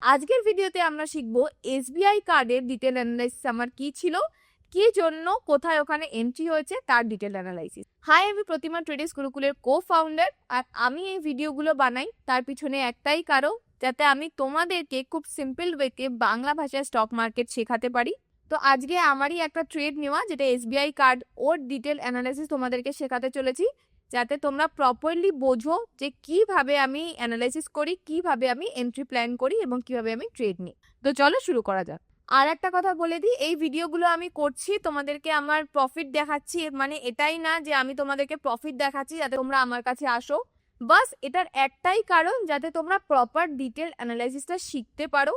আজকের ভিডিওতে আমরা শিখবো এসবিআই কার্ডের ডিটেল অ্যানালাইসিস আমার কি ছিল, কি জন্য, কোথায় ওখানে এন্ট্রি হয়েছে তার ডিটেল অ্যানালাইসিস। হাই, আমি প্রতিমা ট্রেডিংস গুরুকুলের কো-ফাউন্ডার, আর আমি এই ভিডিওগুলো বানাই তার পিছনে একটাই কারণ, যাতে আমি তোমাদেরকে খুব সিম্পল ওয়েতে বাংলা ভাষায় স্টক মার্কেট শেখাতে পারি। তো আজকে আমারই একটা ট্রেড নেওয়া, যেটা এসবিআই কার্ড, ওর ডিটেল অ্যানালাইসিস তোমাদেরকে শেখাতে চলেছি, যাতে তোমরা প্রপারলি বোঝো যে কিভাবে আমি অ্যানালাইসিস করি, কিভাবে আমি এন্ট্রি প্ল্যান করি এবং কিভাবে আমি ট্রেড নিই। তো চলো শুরু করা যাক। আর একটা কথা বলে দিই, এই ভিডিওগুলো আমি করছি তোমাদেরকে আমার প্রফিট দেখাচ্ছি, মানে এটাই না যে আমি তোমাদেরকে প্রফিট দেখাচ্ছি যাতে তোমরা আমার কাছে আসো। বাস এটার একটাই কারণ, যাতে তোমরা প্রপার ডিটেল অ্যানালাইসিসটা শিখতে পারো,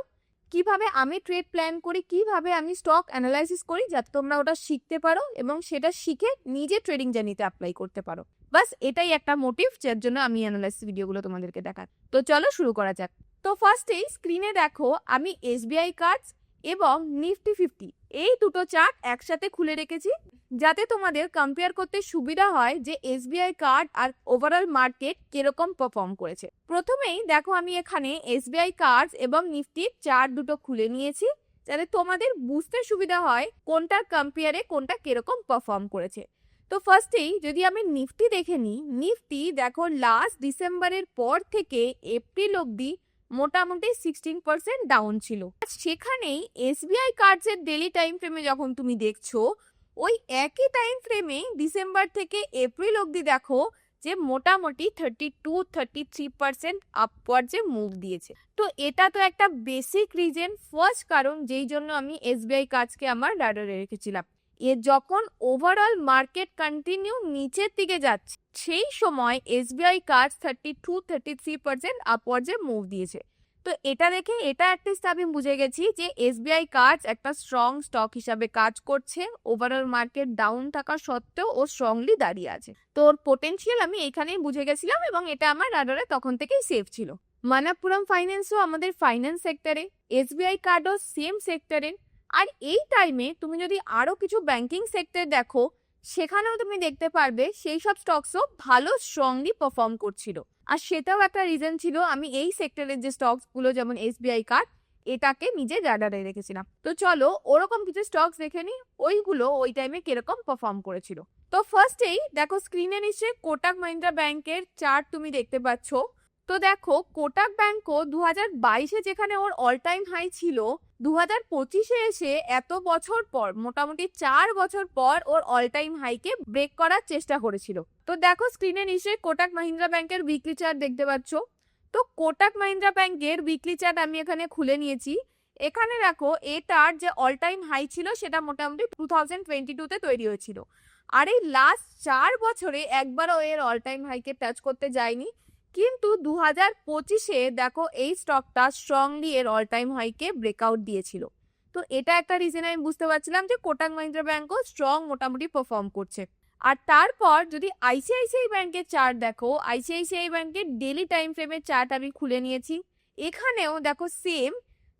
কিভাবে আমি ট্রেড প্ল্যান করি, কিভাবে আমি স্টক অ্যানালাইসিস করি, যাতে তোমরা ওটা শিখতে পারো এবং সেটা শিখে নিজে ট্রেডিং জার্নিতে অ্যাপ্লাই করতে পারো। বাস এটাই একটা মোটিভ, যার জন্য আমি অ্যানালাইসিস ভিডিওগুলো তোমাদেরকে দেখাই। তো চলো শুরু করা যাক। তো ফার্স্টেই স্ক্রিনে দেখো আমি এসবিআই কার্ডস এবং নিফটি 50 এই দুটো চার্ট একসাথে খুলে রেখেছি, যাতে তোমাদের কম্পেয়ার করতে সুবিধা হয় যে এসবিআই কার্ড আর ওভারঅল মার্কেট কিরকম পারফর্ম করেছে। প্রথমেই দেখো আমি এখানে এসবিআই কার্ডস এবং নিফটির চার্ট দুটো খুলে নিয়েছি, যাতে তোমাদের বুঝতে সুবিধা হয় কোনটার কম্পেয়ারে কোনটা কিরকম পারফর্ম করেছে। তো ফার্স্টেই যদি আমি নিফটি দেখে নিই, নিফটি দেখো লাস্ট ডিসেম্বরের পর থেকে এপ্রিল অবধি মোটামুটি 16% ডাউন ছিল। সেখানেই এসবিআই কার্ডসের ডেলি টাইম ফ্রেমে যখন তুমি দেখছো, ওই একই টাইম ফ্রেমে ডিসেম্বর থেকে এপ্রিল অবধি দেখো যে মোটামুটি 32-33% আপওয়ার্ডসে মুভ দিয়েছে। তো এটা তো একটা বেসিক রিজন, ফার্স্ট কারণ যেই জন্য আমি এসবিআই কার্ডসকে আমার রাডারে রেখেছিলাম। যখন ওভারঅল মার্কেট কন্টিনিউ নিচের দিকে যাচ্ছে, সেই সময় এসবিআই কার্ডস 32-33% আপওয়ার্ডসে মুভ দিয়েছে। তো এটা দেখে এটা অ্যাটলিস্ট আমি বুঝে গেছি যে এসবিআই কার্ডস একটা স্ট্রং স্টক হিসাবে কাজ করছে, ওভারঅল মার্কেট ডাউন থাকা সত্ত্বেও ও স্ট্রংলি দাঁড়িয়ে আছে। তো ওর পোটেনশিয়াল আমি এইখানেই বুঝে গেছিলাম এবং এটা আমার রাডারে তখন থেকেই সেফ ছিল। মানাপ্পুরম ফাইন্যান্সও আমাদের ফাইন্যান্স সেক্টরে, এসবিআই কার্ডও সেম সেক্টরে। আর এই টাইমে তুমি যদি আরো কিছু ব্যাংকিং সেক্টর দেখো, সেখানেও তুমি দেখতে পারবে সেই সব স্টকসও ভালো স্ট্রংলি পারফর্ম করছিল। আর সেটাও একটা রিজন ছিল আমি এই সেক্টরের যে স্টকস গুলো যেমন এসবিআই কার্ড, এটাকে নিজের রাডারে রেখেছিলাম। তো চলো ওরকম কিছু স্টকস দেখে নি, ওইগুলো ওই টাইমে কিরকম পারফর্ম করেছিল। তো ফার্স্টেই দেখো স্ক্রিনে নিশ্চয়ই কোটাক মাহিন্দ্রা ব্যাংকের চার্ট তুমি দেখতে পাচ্ছ। তো দেখো কোটাক ব্যাংকও 2022-এ যেখানে ওর অল টাইম হাই ছিল, 2025-এ এসে এত বছর পর, মোটামুটি 4 বছর পর ওর অল টাইম হাইকে ব্রেক করার চেষ্টা করেছিল। তো দেখো স্ক্রিনে নিশ্চয়ই কোটাক মাহিন্দ্রা ব্যাংকের উইকলি চার্ট দেখতে পাচ্ছ। তো কোটাক মাহিন্দ্রা ব্যাংকের উইকলি চার্ট আমি এখানে খুলে নিয়েছি। এখানে দেখো এটার যে অল টাইম হাই ছিল সেটা মোটামুটি 2022-তে তৈরি হয়েছিল। আর এই লাস্ট 4 বছরে একবারও এর অল টাইম হাইকে টাচ করতে যায়নি, কিন্তু 2025-এ দেখো এই স্টকটা স্ট্রংলি এর অল টাইম হাইকে ব্রেকআউট দিয়েছিল। তো এটা একটা রিজন আমি বুঝতে পারছিলাম যে কোটাক মাহিন্দ্রা ব্যাংকও স্ট্রং মোটামুটি পারফর্ম করছে। আর তারপর যদি আইসিআইসিআই ব্যাংকের চার্ট দেখো, আইসিআইসিআই ব্যাংকের ডেলি টাইম ফ্রেমের চার্ট আমি খুলে নিয়েছি। এখানেও দেখো সেম,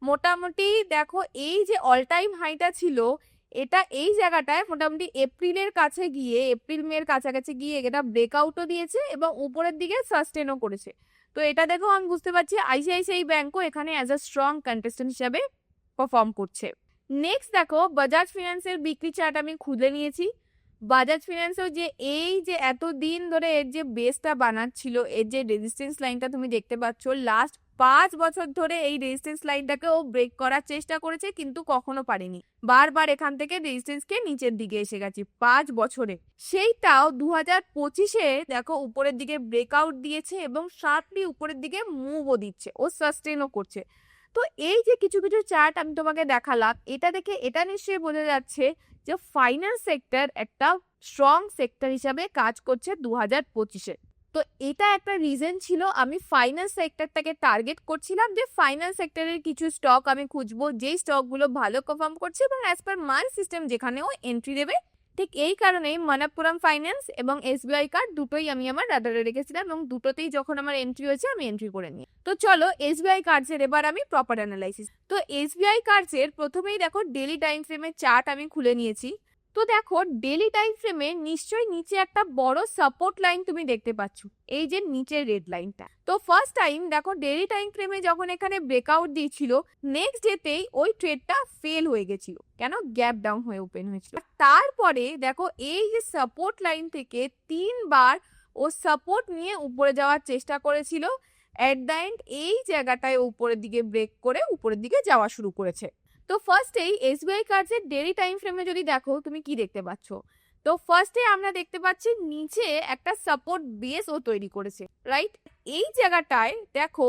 মোটামুটি দেখো এই যে অল টাইম হাইটা ছিল, এটা এই জায়গাটায় মোটামুটি এপ্রিলের কাছে গিয়ে, এপ্রিল মের কাছাকাছি গিয়ে এটা ব্রেকআউটও দিয়েছে এবং উপরের দিকে সাস্টেনও করেছে। তো এটা দেখো আমি বুঝতে পারছি আইসিআইসিআই ব্যাংকও এখানে অ্যাজ আ স্ট্রং কন্টেস্টেন্ট হিসাবে পারফর্ম করছে। নেক্সট দেখো বাজাজ ফিনান্সের বিক্রি চার্ট আমি খুলে নিয়েছি। বাজাজ ফিনান্সও যে এই যে এতদিন ধরে এর যে বেসটা বানাচ্ছিল, এর যে রেজিস্ট্যান্স লাইনটা তুমি দেখতে পাচ্ছ, লাস্ট 5 বছর ধরে এই রেজিস্ট্যান্স লাইনটাকে ও ব্রেক করার চেষ্টা করেছে, কিন্তু কখনো পারেনি। বারবার এখান থেকে রেজিস্ট্যান্সকে নিচের দিকে এসে গেছে 5 বছরে। সেইটাও 2025-এ দেখো উপরের দিকে ব্রেকআউট দিয়েছে এবং শার্পলি উপরের দিকে মুভও দিচ্ছে, ও সাস্টেনও করছে। তো এই যে কিছু কিছু চার্ট আমি তোমাকে দেখালাম, এটা দেখে এটা নিশ্চয়ই বোঝা যাচ্ছে যে ফাইন্যান্স সেক্টর একটা স্ট্রং সেক্টর হিসাবে কাজ করছে 2025-এ। তো এটা একটা রিজন ছিল আমি ফাইন্যান্স সেক্টরটাকে টার্গেট করছিলাম, যে ফাইন্যান্স সেক্টরের কিছু স্টক আমি খুঁজবো যেই স্টকগুলো ভালো পারফর্ম করছে এবং অ্যাজ পার মাই সিস্টেম যেখানেও এন্ট্রি দেবে। ঠিক এই কারণেই মানাপ্পুরম ফাইন্যান্স এবং এসবিআই কার্ড দুটোই আমি আমার রাডারে রেখেছিলাম এবং দুটোতেই যখন আমার এন্ট্রি হয়েছে আমি এন্ট্রি করে নিই। তো চলো এসবিআই কার্ডসের এবার আমি প্রপার অ্যানালাইসিস। তো এসবিআই কার্ডসের প্রথমেই দেখো ডেলি টাইম ফ্রেমের চার্ট আমি খুলে নিয়েছি। তো দেখো ডেলি টাইম ফ্রেমে নিশ্চয়ই নিচে একটা বড় সাপোর্ট লাইন তুমি দেখতে পাচ্ছ, এই যে নিচের রেড লাইনটা। তো ফার্স্ট টাইম দেখো ডেলি টাইম ফ্রেমে যখন এখানে ব্রেকআউট দিয়েছিল, নেক্সট ডেতেই ওই ট্রেডটা ফেল হয়ে গেছিল, কেন গ্যাপ ডাউন হয়ে ওপেন হয়েছিল। তারপরে দেখো এই যে সাপোর্ট লাইন থেকে 3বার ও সাপোর্ট নিয়ে উপরে যাওয়ার চেষ্টা করেছিল, এট দ্য এন্ড এই জায়গাটায় উপরের দিকে ব্রেক করে উপরের দিকে যাওয়া শুরু করেছে। তো ফার্স্টেই এসবিআই কার্ডসের ডেলি টাইম ফ্রেমে যদি দেখো তুমি কি দেখতে পাচ্ছ, তো ফার্স্টে আমরা দেখতে পাচ্ছি নিচে একটা সাপোর্ট বেস ও তৈরি করেছে, রাইট। এই জায়গাটায় দেখো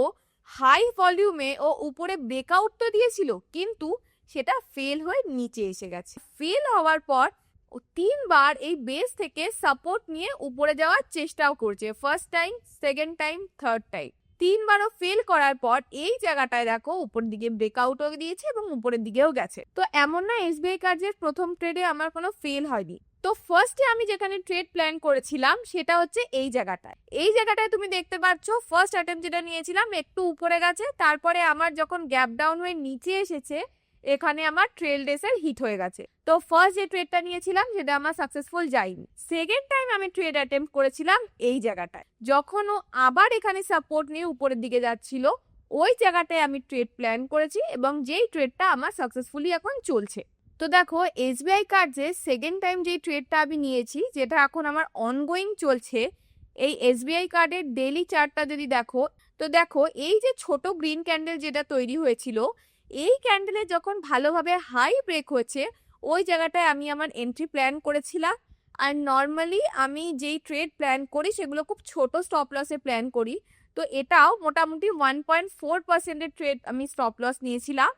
হাই ভলিউমে ও উপরে ব্রেকআউট তো দিয়েছিল, কিন্তু সেটা ফেল হয়ে নিচে এসে গেছে। ফেল হওয়ার পর ও 3বার এই বেস থেকে সাপোর্ট নিয়ে উপরে যাওয়ার চেষ্টাও করছে, first time, second time, third time. 3বারও ফেল করার পর এই জায়গাটায় দেখো উপর দিকে ব্রেকআউটও দিয়েছে এবং উপরের দিকেও গেছে। তো এমন না এসবিআই কার্ডের প্রথম ট্রেডে আমার কোনো ফেল হয়নি। তো ফার্স্টে আমি যেখানে ট্রেড প্ল্যান করেছিলাম সেটা হচ্ছে এই জায়গাটায়। এই জায়গাটায় তুমি দেখতে পাচ্ছ ফার্স্ট অ্যাটেম্প যেটা নিয়েছিলাম একটু উপরে গেছে, তারপরে আমার যখন গ্যাপ ডাউন হয়ে নিচে এসেছে এখানে আমার ট্রেল ডেসের হিট হয়ে গেছে। তো ফার্স্ট যে ট্রেডটা নিয়েছিলাম সেটা আমার সাকসেসফুল যায়নি। সেকেন্ড টাইম আমি ট্রেড অ্যাটেম্প করেছিলাম এই জায়গাটায়, যখন ও আবার এখানে সাপোর্ট নিয়ে উপরের দিকে যাচ্ছিল, ওই জায়গাটায় আমি ট্রেড প্ল্যান করেছি এবং যেই ট্রেডটা আমার সাকসেসফুলি এখন চলছে। তো দেখো এসবিআই কার্ডে সেকেন্ড টাইম যেই ট্রেডটা আমি নিয়েছি, যেটা এখন আমার অনগোয়িং চলছে, এই এসবিআই কার্ডের ডেইলি চার্টটা যদি দেখো, তো দেখো এই যে ছোট গ্রিন ক্যান্ডেল যেটা তৈরি হয়েছিল, এই ক্যান্ডেলে যখন ভালোভাবে হাই ব্রেক হয়েছে ওই জায়গাটায় আমি আমার এন্ট্রি প্ল্যান করেছিলাম। আর নর্মালি আমি যেই ট্রেড প্ল্যান করি সেগুলো খুব ছোট স্টপ লসে প্ল্যান করি, তো এটাও মোটামুটি 1.4%-এর ট্রেড আমি স্টপ লস নিয়েছিলাম।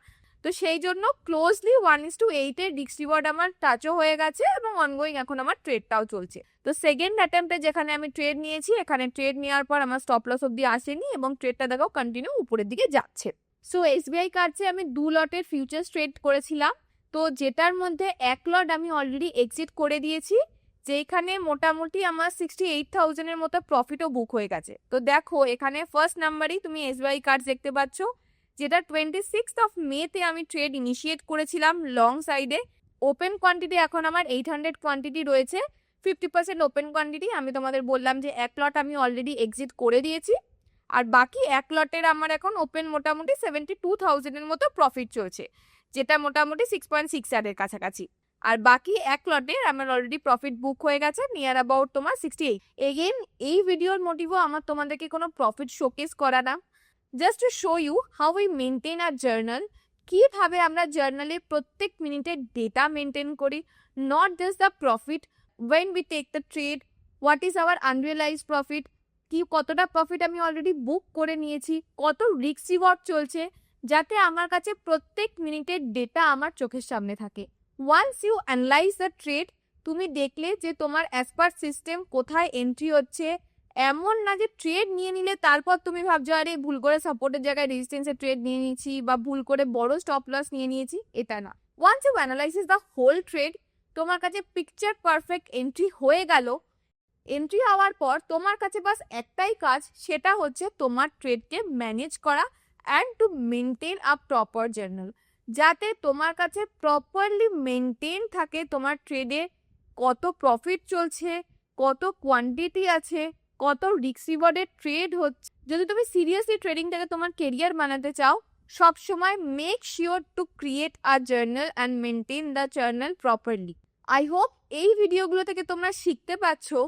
তো সেই জন্য ক্লোজলি 1:8-এর রিস্ক রিওয়ার্ড আমার টাচও হয়ে গেছে এবং অনগোয়িং এখন আমার ট্রেডটাও চলছে। তো সেকেন্ড অ্যাটেম্পটে যেখানে আমি ট্রেড নিয়েছি, এখানে ট্রেড নেওয়ার পর আমার স্টপ লস অব্দি আসেনি এবং ট্রেডটা দেখো কন্টিনিউ উপরের দিকে যাচ্ছে। সো এসবিআই কার্ডসে আমি 2 লটের ফিউচার্স ট্রেড করেছিলাম, তো যেটার মধ্যে 1 লট আমি অলরেডি এক্সিট করে দিয়েছি, যেখানে মোটামুটি আমার 68,000-এর মতো প্রফিটও বুক হয়ে গেছে। তো দেখো এখানে ফার্স্ট নাম্বারেই তুমি এসবিআই কার্ডস দেখতে পাচ্ছ, যেটা 26 মেতে আমি ট্রেড ইনিশিয়েট করেছিলাম লং সাইডে। ওপেন কোয়ান্টিটি এখন আমার 800 কোয়ান্টিটি রয়েছে, 50% ওপেন কোয়ান্টিটি। আমি তোমাদের বললাম যে 1 লট আমি অলরেডি এক্সিট করে দিয়েছি, আর বাকি 1 লটের আমার এখন ওপেন মোটামুটি 72,000-এর মতো প্রফিট চলছে, যেটা মোটামুটি 6.6 এর কাছাকাছি। আর বাকি 1 লটের আমার অলরেডি প্রফিট বুক হয়ে গেছে নিয়ার অ্যাবাউট তোমার 68। এগেন এই ভিডিওর মোটিভও আমার তোমাদেরকে কোনো প্রফিট শোকেস করা না, just to show you how we maintain our journal, কিভাবে আমরা জার্নালে প্রত্যেক মিনিটের ডেটা মেনটেন করি, not just the profit when we take the trade, what is our unrealize profit, কি কতটা প্রফিট আমি অলরেডি বুক করে নিয়েছি, কত রিস্ক রিওয়ার্ড চলছে, যাতে আমার কাছে প্রত্যেক মিনিটের ডেটা আমার চোখের সামনে থাকে। Once you analyse the trade, তুমি দেখলে যে তোমার অ্যাজ পার সিস্টেম কোথায় এন্ট্রি হচ্ছে। এমন না যে ট্রেড নিয়ে নিলে তারপর তুমি ভাবছো আরে ভুল করে সাপোর্টের জায়গায় রেজিস্ট্যান্সের ট্রেড নিয়ে নিয়েছি বা ভুল করে বড় স্টপ লস নিয়ে নিয়েছি, এটা না। Once you analysis the whole trade, তোমার কাছে পিকচার পারফেক্ট এন্ট্রি হয়ে গেল। এন্ট্রি হওয়ার পর তোমার কাছে বাস একটাই কাজ, সেটা হচ্ছে তোমার ট্রেডকে ম্যানেজ করা and to maintain a proper journal, যাতে তোমার কাছে প্রপারলি মেনটেন থাকে তোমার ট্রেডে কত প্রফিট চলছে, কত কোয়ান্টিটি আছে, কত রিস্ক রিওয়ার্ডের ট্রেড হচ্ছে। যদি তুমি সিরিয়াসলি ট্রেডিংটাকে তোমার কেরিয়ার বানাতে চাও, সব সময় make sure to create a journal and maintain the journal properly. I hope এই ভিডিওগুলো থেকে তোমরা শিখতে পারছো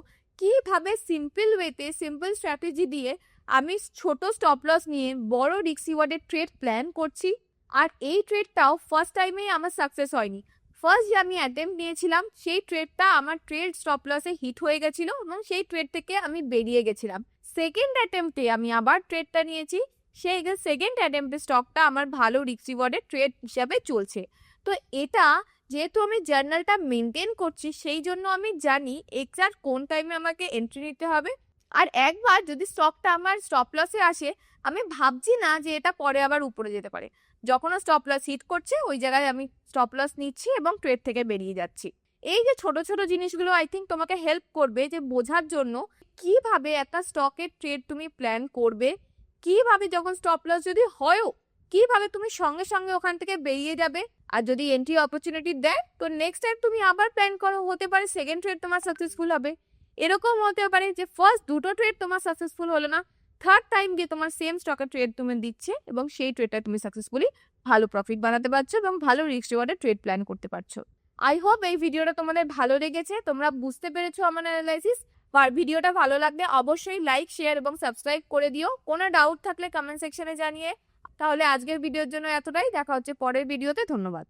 কিভাবে সিম্পল ওয়েতে, সিম্পল স্ট্র্যাটেজি দিয়ে আমি ছোট স্টপ লস নিয়ে বড় রিস্ক রিওয়ার্ডের ট্রেড প্ল্যান করছি। আর এই ট্রেডটাও ফার্স্ট টাইমেই আমার সাকসেস হয়নি। ফার্স্ট যে আমি অ্যাটেম্প নিয়েছিলাম সেই ট্রেডটা আমার ট্রেড স্টপ লসে হিট হয়ে গেছিল এবং সেই ট্রেড থেকে আমি বেরিয়ে গেছিলাম। সেকেন্ড অ্যাটেম্পটে আমি আবার ট্রেডটা নিয়েছি, সেই সেকেন্ড অ্যাটেম্পটে স্টকটা আমার ভালো রিস্ক রিওয়ার্ডের ট্রেড হিসাবে চলছে। তো এটা যেহেতু আমি জার্নালটা মেনটেন করছি, সেই জন্য আমি জানি এক্সাক্ট কোন টাইমে আমাকে এন্ট্রি নিতে হবে। আর একবার যদি স্টকটা আমার স্টপ লসে আসে, আমি ভাবছি না যে এটা পরে আবার উপরে যেতে পারে। যখনও স্টপ লস হিট করছে ওই জায়গায় আমি স্টপ লস নিচ্ছি এবং ট্রেড থেকে বেরিয়ে যাচ্ছি। এই যে ছোট ছোট জিনিসগুলো আই থিঙ্ক তোমাকে হেল্প করবে যে বোঝার জন্য কিভাবে একটা স্টকের ট্রেড তুমি প্ল্যান করবে, কিভাবে যখন স্টপ লস যদি হয়ও কিভাবে তুমি সঙ্গে সঙ্গে ওখান থেকে বেরিয়ে যাবে, আর যদি এন্ট্রি অপরচুনিটি দেয় তো নেক্সট টাইম তুমি আবার প্ল্যান করো, হতে পারে সেকেন্ড ট্রেড তোমার সাকসেসফুল হবে। এরকম হতে পারে যে ফার্স্ট দুটো ট্রেড তোমার সাকসেসফুল হলো না, থার্ড টাইম গিয়ে তোমার সেম স্টকের ট্রেড তুমি দিচ্ছে এবং সেই ট্রেডটা তুমি সাকসেসফুলি ভালো প্রফিট বানাতে পারছো এবং ভালো রিস্ক রিওয়ার্ডে ট্রেড প্ল্যান করতে পারছো। আই হোপ এই ভিডিওটা তোমাদের ভালো লেগেছে, তোমরা বুঝতে পেরেছো আমার অ্যানালাইসিস। আর ভিডিওটা ভালো লাগলে অবশ্যই লাইক, শেয়ার এবং সাবস্ক্রাইব করে দিও। কোনো ডাউট থাকলে কমেন্ট সেকশনে জানিয়ে। তাহলে আজকের ভিডিওর জন্য এতটাই, দেখা হচ্ছে পরের ভিডিওতে। ধন্যবাদ।